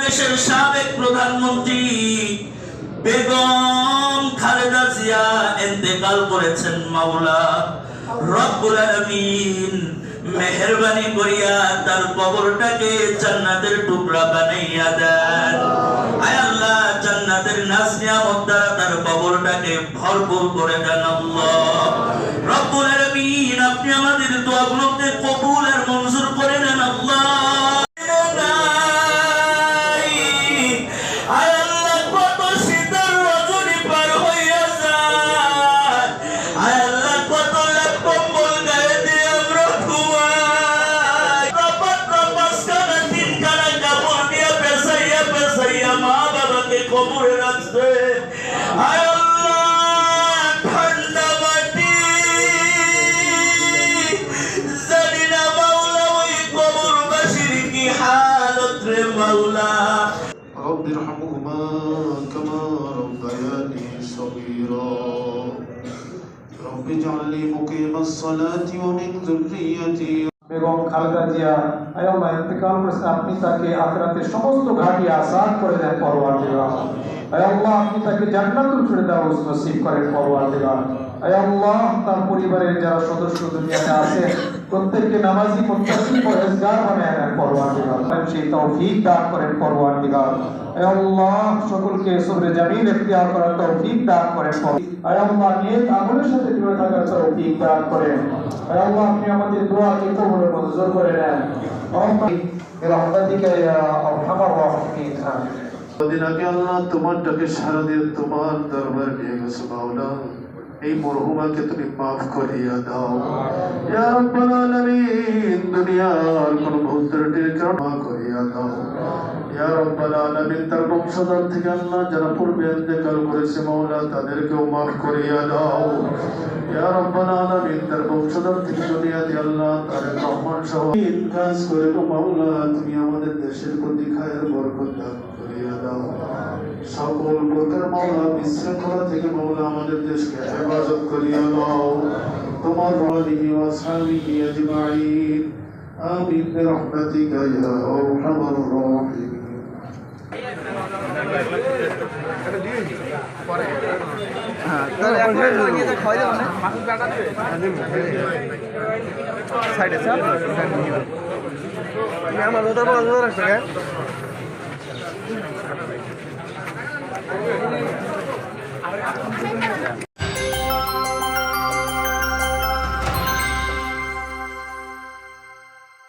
বাংলাদেশের সাবেক প্রধানমন্ত্রী বেগম খালেদা জিয়া ইন্তেকাল করেছেন। মাওলা রব্বুল আলামিন মেহেরবানি করিয়া তার কবরটাকে জান্নাতের টুকরা বানাইয়া দেন। আয় আল্লাহ, জান্নাতের নাজ নিয়ামত দ্বারা তার কবরটাকে ভরপুর করে দেন। আল্লাহ রব্বুল আলামিন, আপনি আমাদের দোয়াগুলোকে কবুল আর মঞ্জুর করে নেন। আল্লাহ কবরে রাখছে। আয় আল্লাহ, ঠান্ডা মাটি জানি না মাওলা ওই কবরবাসীর কি হালত রে মাওলা। رب ارحمهما كما ربياني صغيرا رب اجعل لي مقيم الصلاة ومن ذريتي। বেগম খালেদা জিয়া আয় আল্লাহ ইন্তেকাল করেছেন, আপনি তাকে আখিরাতের সমস্ত ঘাটি আসান করে দেন পরওয়ারদিগার। আয় আল্লাহ, আপনি তাকে জান্নাতুল ফিরদাউস নসিব করেন পরওয়ারদিগার। আয় আল্লাহ, তার পরিবারের যারা সদস্য দুনিয়াতে আছেন প্রত্যেককে নামাজি মুত্তাকি পরহেজগার বানায় দেন পরওয়ারদিগার। সেই তৌফিক দান করেন পরওয়ারদিগার। আয় আল্লাহ, সকলকে সবরে জামিল ইখতিয়ার করার তৌফিক দান করেন। আয় আল্লাহ, নেক আমলের সাথে জুড়ে থাকার তৌফিক দান করেন। আয় আল্লাহ, আপনি আমাদের দোয়াকে কবুল মঞ্জুর করে নেন। বিরহমাতিকা ইয়া আরহামার রাহিমিন। কদিন আগে আল্লাহ তোমার ডাকে সাড়া দিয়ে তোমার দরবারে নিয়ে গেছো মাওলা, এই মরহুমাকে তুমি মাফ করিয়া দাও ইয়া রাব্বাল আলামিন। দুনিয়ার কোন ভুলত্রুটির কারণে মাফ করিয়া দাও ইয়া রাব্বাল আলামিন। তার বংশধর থেকে আল্লাহ যারা পূর্বে ইন্তেকাল করেছে মাওলা, তাদেরকেও মাফ করিয়া দাও ইয়া রাব্বাল আলামিন। তার বংশধর থেকে দুনিয়াতে আল্লাহ তারেক রহমান সহ কাজ করে গো মাওলা, তুমি আমাদের দেশের প্রতি খায়ের বরকত দান করিয়া দাও। সকল প্রকার মাওলা বিশৃঙ্খলা থেকে মাওলা আমাদের দেশকে হেফাজত করিয়া দাও। তোমার আলিহি ওয়া সাহবিহি আজমাইন, আমিন বিরহমাতিকা ইয়া আরহামার রাহিমিন। সাইডে